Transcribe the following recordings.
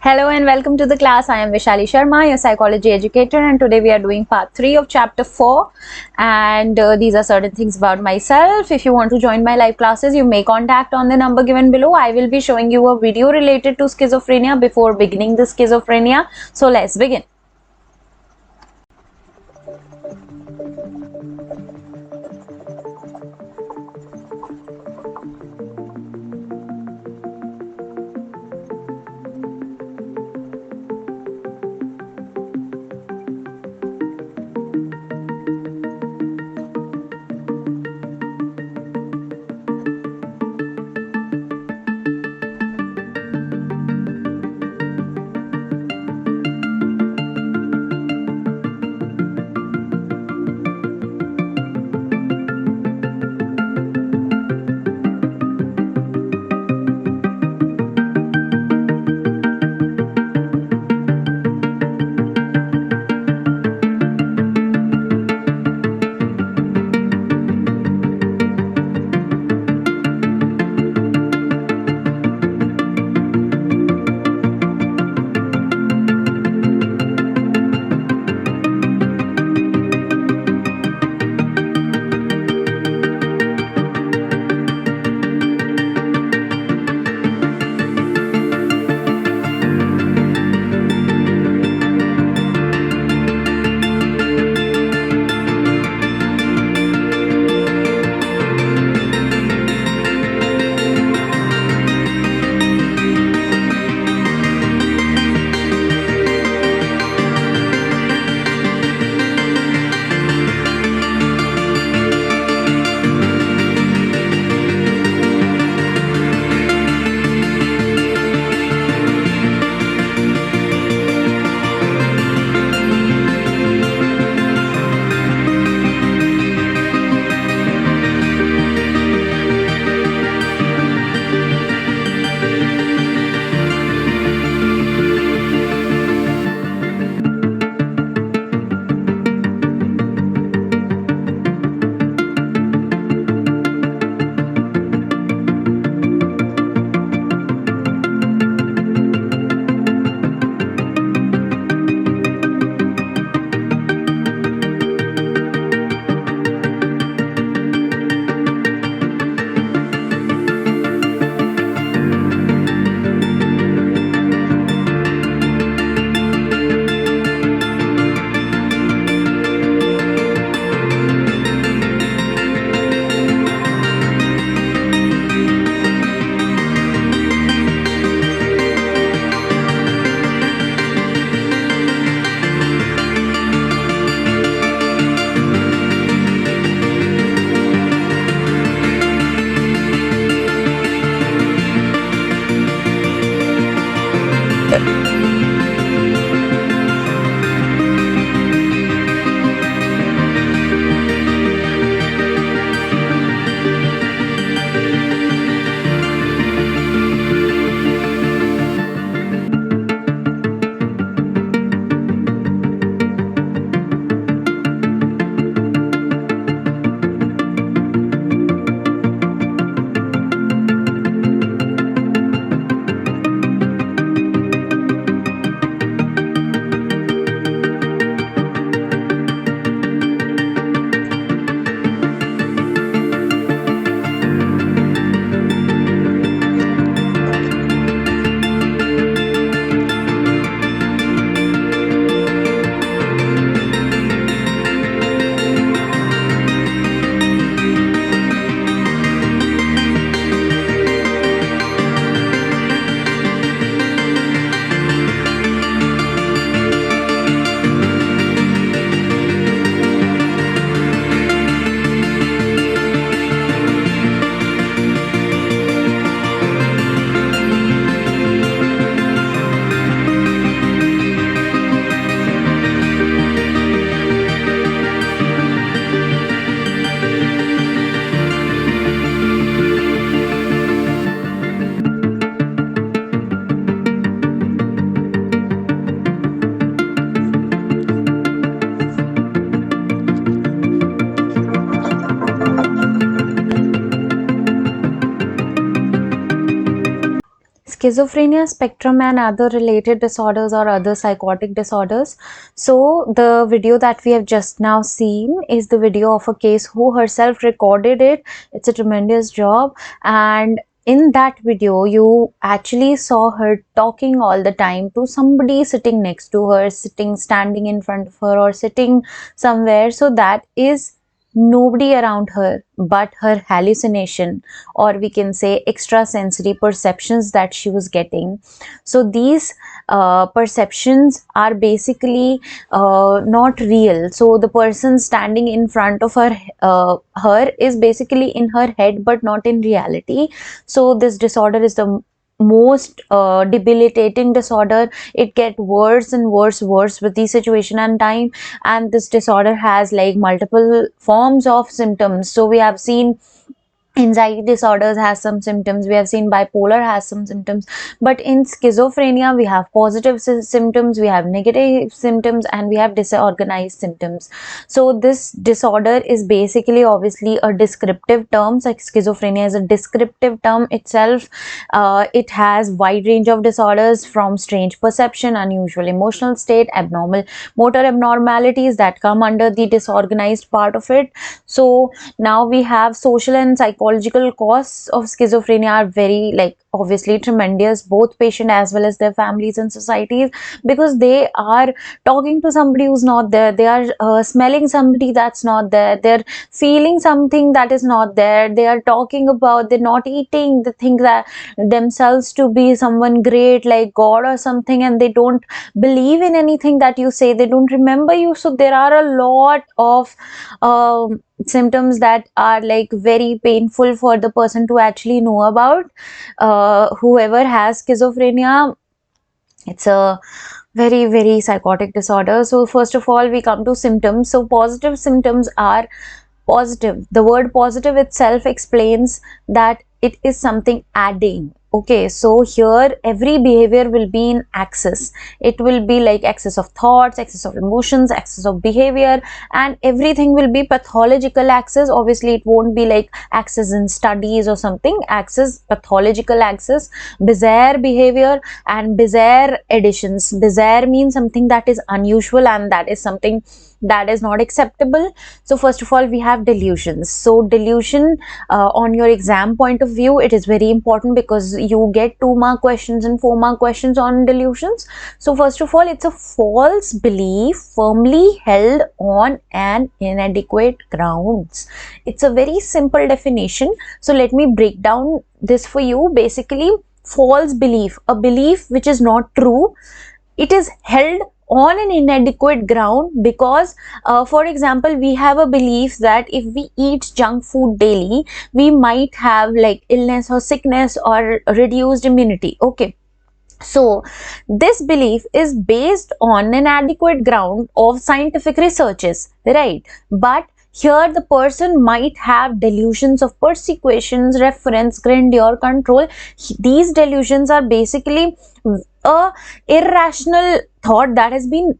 Hello and welcome to the class. I am Vaishali Sharma, your psychology educator, and today we are doing part 3 of chapter 4. And these are certain things about myself. If you want to join my live classes, you may contact on the number given below. I will be showing you a video related to schizophrenia before beginning the schizophrenia. So let's begin. schizophrenia spectrum and other related disorders or other psychotic disorders. So the video that we have just now seen is the video of a case who herself recorded it. It's a tremendous job, and in that video you actually saw her talking all the time to somebody sitting next to her, standing in front of her, or sitting somewhere. So that is nobody around her but her hallucination, or we can say extrasensory perceptions that she was getting. So these perceptions are basically not real. So the person standing in front of her is basically in her head but not in reality. So this disorder is the most debilitating disorder. It get worse and worse with the situation and time, and this disorder has like multiple forms of symptoms. So we have seen anxiety disorders has some symptoms, we have seen bipolar has some symptoms, but in schizophrenia we have positive symptoms, we have negative symptoms, and we have disorganized symptoms. So this disorder is basically obviously a descriptive term. Like schizophrenia is a descriptive term itself. It has wide range of disorders, from strange perception, unusual emotional state, abnormal motor abnormalities that come under the disorganized part of it. So now we have social and psychological costs of schizophrenia are very, like, obviously tremendous, both patient as well as their families and societies, because they are talking to somebody who's not there, they are smelling somebody that's not there, they're feeling something that is not there, they are talking about, they're not eating, they think that themselves to be someone great like God or something, and they don't believe in anything that you say, they don't remember you. So there are a lot of symptoms that are like very painful for the person to actually know about. Whoever has schizophrenia, it's a very psychotic disorder. So first of all we come to symptoms. So positive symptoms are positive. The word positive itself explains that it is something adding. Okay, so here every behavior will be in axis. It will be like axis of thoughts, axis of emotions, axis of behavior, and everything will be pathological axis. Obviously it won't be like axis in studies or something. Axis, pathological axis, bizarre behavior and bizarre additions. Bizarre means something that is unusual, and that is something that is not acceptable. So first of all we have delusions. So delusion, on your exam point of view, it is very important because you get 2-mark questions and 4-mark questions on delusions. So first of all, it's a false belief firmly held on an inadequate grounds. It's a very simple definition. So let me break down this for you. Basically, false belief, a belief which is not true, it is held on an inadequate ground because for example, we have a belief that if we eat junk food daily, we might have like illness or sickness or reduced immunity. Okay, so this belief is based on an adequate ground of scientific researches, right? But here the person might have delusions of persecutions, reference, grandeur, control. These delusions are basically a irrational thought that has been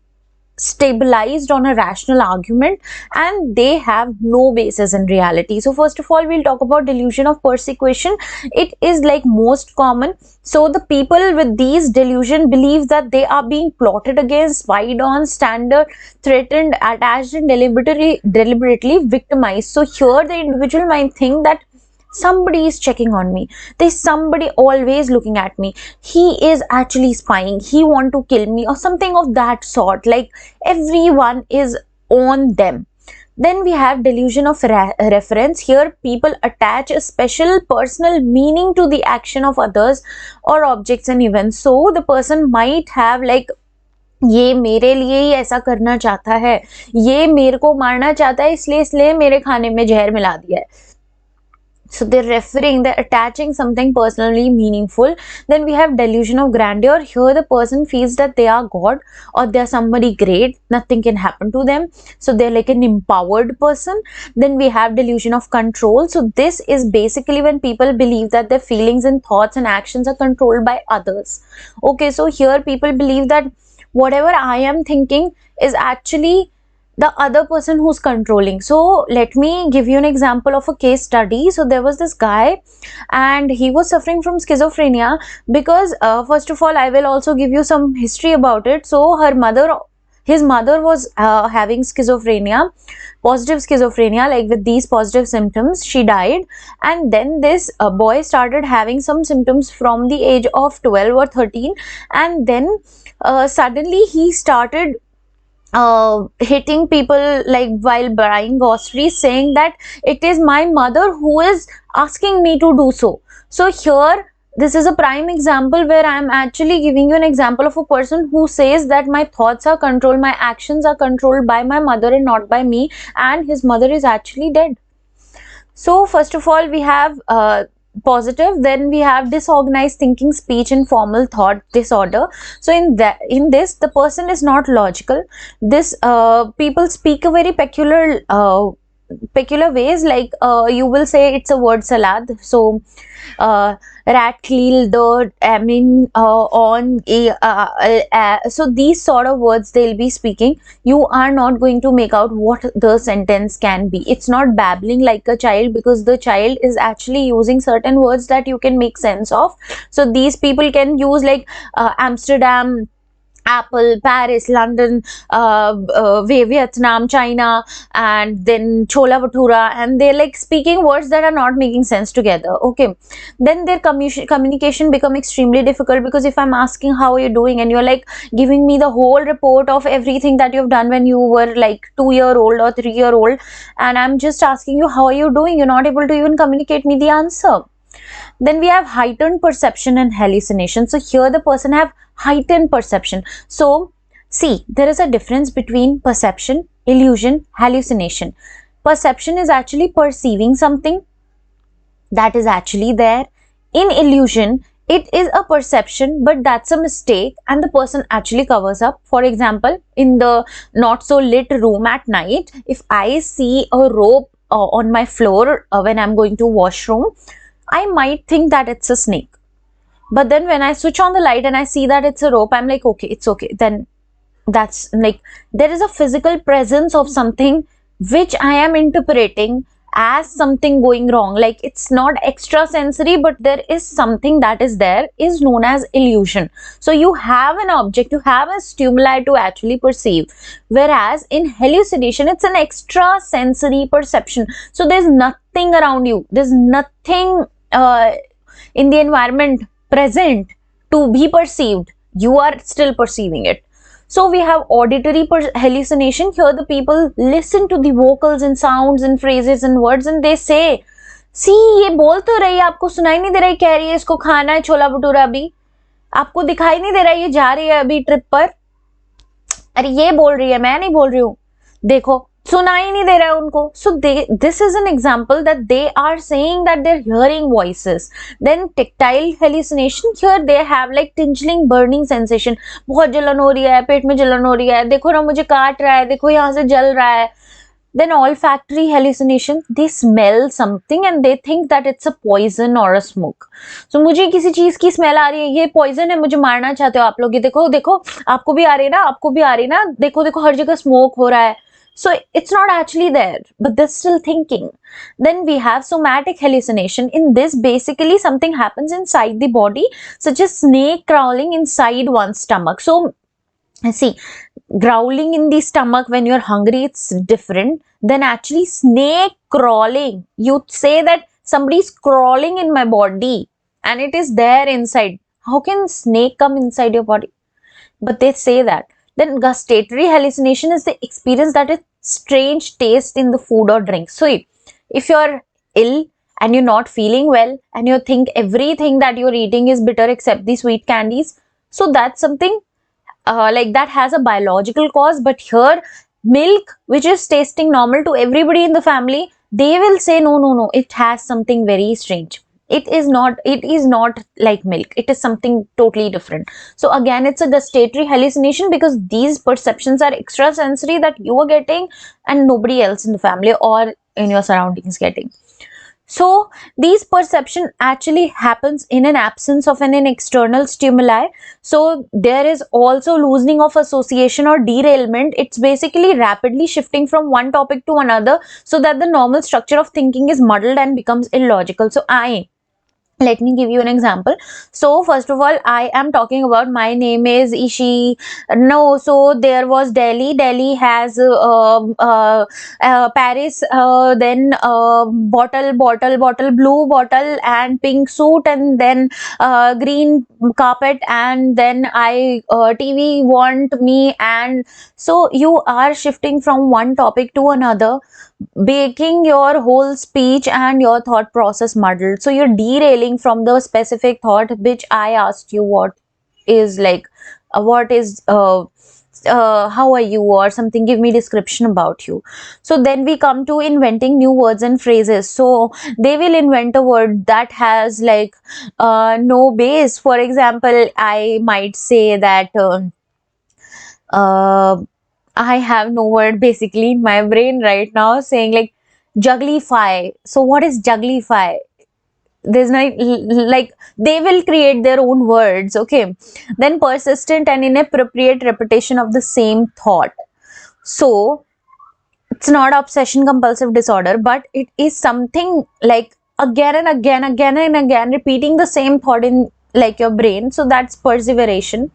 stabilized on a rational argument, and they have no basis in reality. So first of all we'll talk about delusion of persecution. It is like most common. So the people with these delusion believe that they are being plotted against, spied on, standard, threatened, attached, and deliberately victimized. So here the individual might think that somebody is checking on me, there's somebody always looking at me, he is actually spying, he want to kill me, or something of that sort, like everyone is on them. Then we have delusion of reference. Here people attach a special personal meaning to the action of others or objects and events. So the person might have like, ये मेरे लिए ही ऐसा करना चाहता है, ये मेरे को मारना चाहता है, इसलिए मेरे खाने में जहर मिला दिया है. So they're attaching something personally meaningful. Then we have delusion of grandeur. Here the person feels that they are God or they are somebody great, nothing can happen to them. So they're like an empowered person. Then we have delusion of control. So this is basically when people believe that their feelings and thoughts and actions are controlled by others. Okay, so here people believe that whatever I am thinking is actually the other person who's controlling. So let me give you an example of a case study. So there was this guy and he was suffering from schizophrenia because first of all, I will also give you some history about it. So his mother was having schizophrenia, positive schizophrenia, like with these positive symptoms. She died, and then this boy started having some symptoms from the age of 12 or 13, and then suddenly he started hitting people like while buying groceries, saying that it is my mother who is asking me to do so. So here this is a prime example where I am actually giving you an example of a person who says that my thoughts are controlled, my actions are controlled by my mother and not by me, and his mother is actually dead. So first of all, we have positive, then we have disorganized thinking, speech and formal thought disorder. So in this the person is not logical. This people speak a very peculiar ways, like you will say it's a word salad. So rat cleal the, I mean, on so these sort of words they'll be speaking. You are not going to make out what the sentence can be. It's not babbling like a child, because the child is actually using certain words that you can make sense of. So these people can use like Amsterdam, Apple, Paris, London, Vietnam, China, and then Chola Bhatura, and they're like speaking words that are not making sense together. Okay, then their communication become extremely difficult, because if I'm asking how are you doing and you're like giving me the whole report of everything that you've done when you were like 2-year-old or 3-year-old, and I'm just asking you how are you doing, you're not able to even communicate me the answer. Then we have heightened perception and hallucination. So here the person have heightened perception. So see, there is a difference between perception, illusion, hallucination. Perception is actually perceiving something that is actually there. In illusion, it is a perception, but that's a mistake and the person actually covers up. For example, in the not so lit room at night, if I see a rope on my floor when I'm going to washroom, I might think that it's a snake. But then when I switch on the light and I see that it's a rope, I'm like, okay, it's okay. Then that's like, there is a physical presence of something which I am interpreting as something going wrong. Like it's not extrasensory, but there is something that is there, is known as illusion. So you have an object, you have a stimuli to actually perceive. Whereas in hallucination, it's an extrasensory perception. So there's nothing around you. There's nothing in the environment present to be perceived. You are still perceiving it. So we have auditory hallucination. Here the people listen to the vocals and sounds and phrases and words, and they say, see, ये बोल तो रही है, आपको सुनाई नहीं दे रहा है, कह रही है इसको खाना है छोला भटूरा, अभी आपको दिखाई नहीं दे रहा है ये जा रही है अभी ट्रिप पर, अरे ये बोल रही है, मैं नहीं बोल रही हूँ, देखो सुनाई नहीं दे रहा है उनको. So this is an example that they are saying that they're hearing voices. Then tactile hallucination, here they have like tingling, burning sensation. बहुत जलन हो रही है, पेट में जलन हो रही है, देखो ना मुझे काट रहा है, देखो यहाँ से जल रहा है. Then olfactory hallucination, they smell something and they think that it's a poison or a smoke. So मुझे किसी चीज की स्मेल आ रही है, ये पॉइजन है, मुझे मारना चाहते हो आप लोग, ये देखो देखो आपको भी आ रही है ना, आपको भी आ रही है ना, देखो देखो हर जगह स्मोक हो रहा है. So it's not actually there, but they're still thinking. Then we have somatic hallucination. In this, basically something happens inside the body, such as snake crawling inside one's stomach. So see, growling in the stomach when you're hungry, it's different than actually snake crawling. You say that somebody's crawling in my body and it is there inside. How can snake come inside your body? But they say that. Then gustatory hallucination is the experience that is strange taste in the food or drink. So if you're ill and you're not feeling well and you think everything that you're eating is bitter except the sweet candies, so that's something like that has a biological cause. But here milk, which is tasting normal to everybody in the family, they will say no, it has something very strange. It is not like milk, it is something totally different. So again, it's a gustatory hallucination, because these perceptions are extrasensory that you are getting and nobody else in the family or in your surroundings getting. So these perception actually happens in an absence of an external stimuli. So there is also loosening of association or derailment. It's basically rapidly shifting from one topic to another, so that the normal structure of thinking is muddled and becomes illogical. So let me give you an example. So first of all, I am talking about, my name is Ishi. No, so there was Delhi. Delhi has Paris, then bottle, blue bottle, and pink suit, and then green carpet, and then I TV want me. And so you are shifting from one topic to another, making your whole speech and your thought process muddled. So you're derailing from the specific thought which I asked you, what is like, what is how are you, or something, give me description about you. So then we come to inventing new words and phrases. So they will invent a word that has like no base. For example, I might say that uh, I have no word basically in my brain right now, saying like jugglify. So what is jugglify? There's no, like, they will create their own words. Okay. Then persistent and inappropriate repetition of the same thought. So it's not obsession compulsive disorder, but it is something like again and again, repeating the same thought in like your brain. So that's perseveration.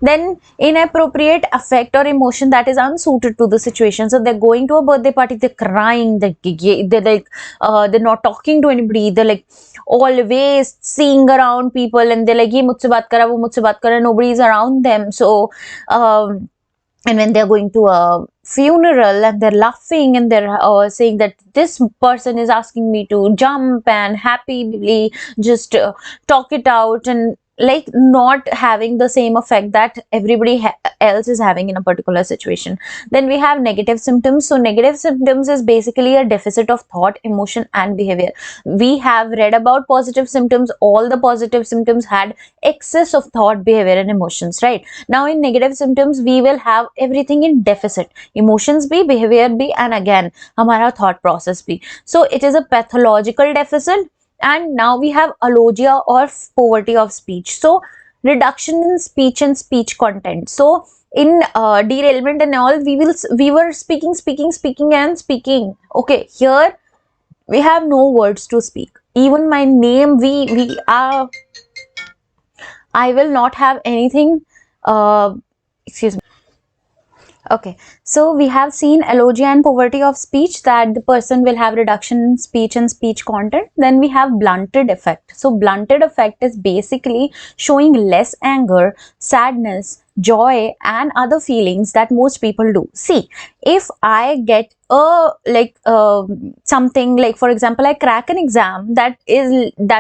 Then inappropriate affect or emotion that is unsuited to the situation. So they're going to a birthday party, they're crying, they're like they're not talking to anybody, they're like always seeing around people, and they're like, ye mujhse baat kara, wo mujhse baat kara, nobody is around them. So and when they're going to a funeral and they're laughing and they're saying that this person is asking me to jump, and happily just talk it out, and like not having the same effect that everybody else is having in a particular situation. Then we have negative symptoms. So negative symptoms is basically a deficit of thought, emotion, and behavior. We have read about positive symptoms. All the positive symptoms had excess of thought, behavior, and emotions, right? Now in negative symptoms we will have everything in deficit, emotions be, behavior be, and again hamara thought process be. So it is a pathological deficit. And now we have alogia or poverty of speech. So reduction in speech and speech content. So in derailment and all, we were speaking and speaking. Okay, here we have no words to speak. Even my name, we are, I will not have anything. Excuse me. Okay, so we have seen alogia and poverty of speech, that the person will have reduction in speech and speech content. Then we have blunted effect. So blunted effect is basically showing less anger, sadness, joy, and other feelings that most people do. See, if I get a like something, like for example, I crack an exam that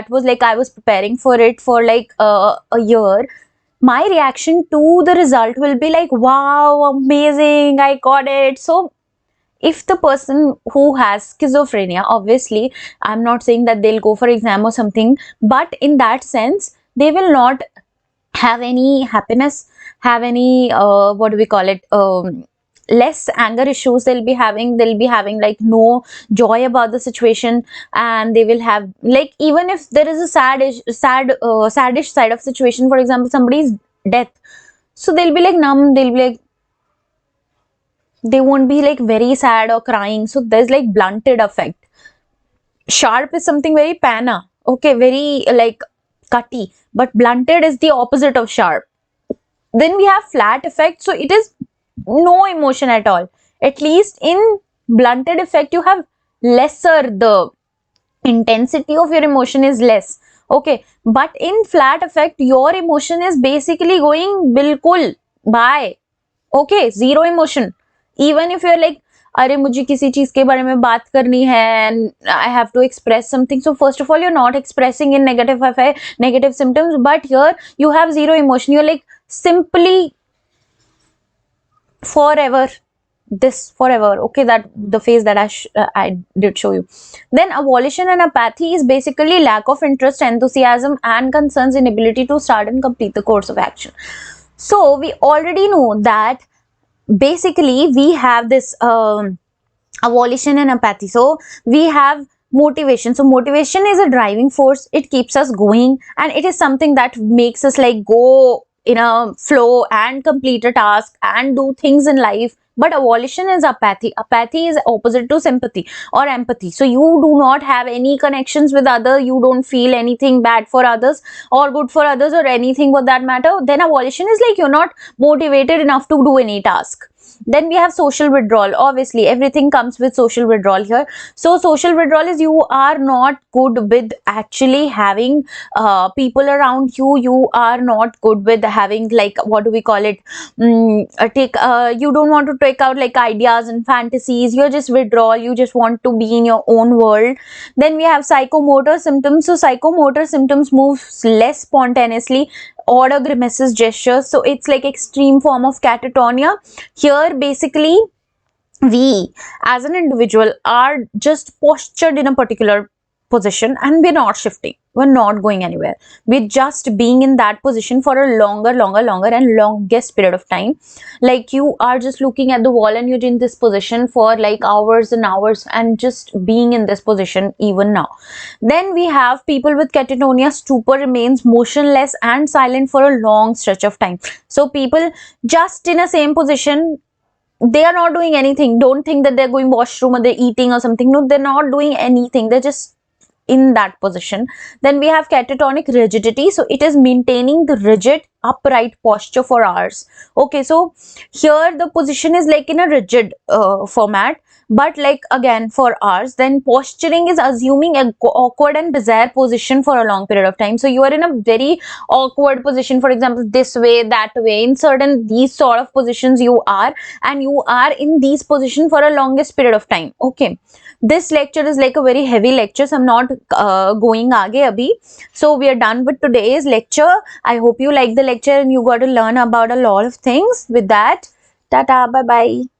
was like I was preparing for it for like a year, my reaction to the result will be like, wow, amazing, I got it. So if the person who has schizophrenia, obviously I'm not saying that they'll go for exam or something, but in that sense they will not have any happiness, have any what do we call it, less anger issues they'll be having like no joy about the situation. And they will have like, even if there is a sadish side of situation, for example somebody's death, so they'll be like numb, they'll be like, they won't be like very sad or crying. So there's like blunted effect. Sharp is something very pana, okay, very like cutty, but blunted is the opposite of sharp. Then we have flat effect. So it is no emotion at all. At least in blunted effect you have lesser, the intensity of your emotion is less. Okay, but in flat effect your emotion is basically going bilkul by, okay, zero emotion. Even if you're like, अरे मुझे किसी चीज के बारे में बात करनी है and I have to express something. So first of all, you're not expressing in negative symptoms, but here you have zero emotion. You're like simply forever, this forever. Okay, that the phase that I did show you. Then abolition and apathy is basically lack of interest, enthusiasm, and concerns, inability to start and complete the course of action. So we already know that basically we have this abolition and apathy. So we have Motivation. So motivation is a driving force. It keeps us going, and it is something that makes us like go in a flow and complete a task and do things in life. But abolition is apathy. Apathy is opposite to sympathy or empathy. So you do not have any connections with other, you don't feel anything bad for others or good for others or anything for that matter. Then abolition is like you're not motivated enough to do any task. Then we have social withdrawal. Obviously everything comes with social withdrawal here. So social withdrawal is you are not good with actually having people around you. You are not good with having, like, what do we call it, you don't want to take out like ideas and fantasies. You're just withdrawal, you just want to be in your own world. Then we have psychomotor symptoms. So psychomotor symptoms move less spontaneously, order grimaces, gestures. So it's like extreme form of catatonia. Here basically we as an individual are just postured in a particular position and we're not shifting, we're not going anywhere, we're just being in that position for a longer and longest period of time. Like you are just looking at the wall and you're in this position for like hours and hours and just being in this position even now. Then we have people with catatonia. Stupor remains motionless and silent for a long stretch of time. So people just in a same position, they are not doing anything. Don't think that they're going washroom or they're eating or something. No, they're not doing anything, they're just in that position. Then we have catatonic rigidity. So it is maintaining the rigid upright posture for hours. Okay, so here the position is like in a rigid format, but like again for hours. Then posturing is assuming a awkward and bizarre position for a long period of time. So you are in a very awkward position, for example this way, that way, in certain these sort of positions you are, and you are in these positions for a longest period of time. Okay, this lecture is like a very heavy lecture, so I'm not going aage abhi. So we are done with today's lecture. I hope you like the lecture and you got to learn about a lot of things. With that, tata, bye bye.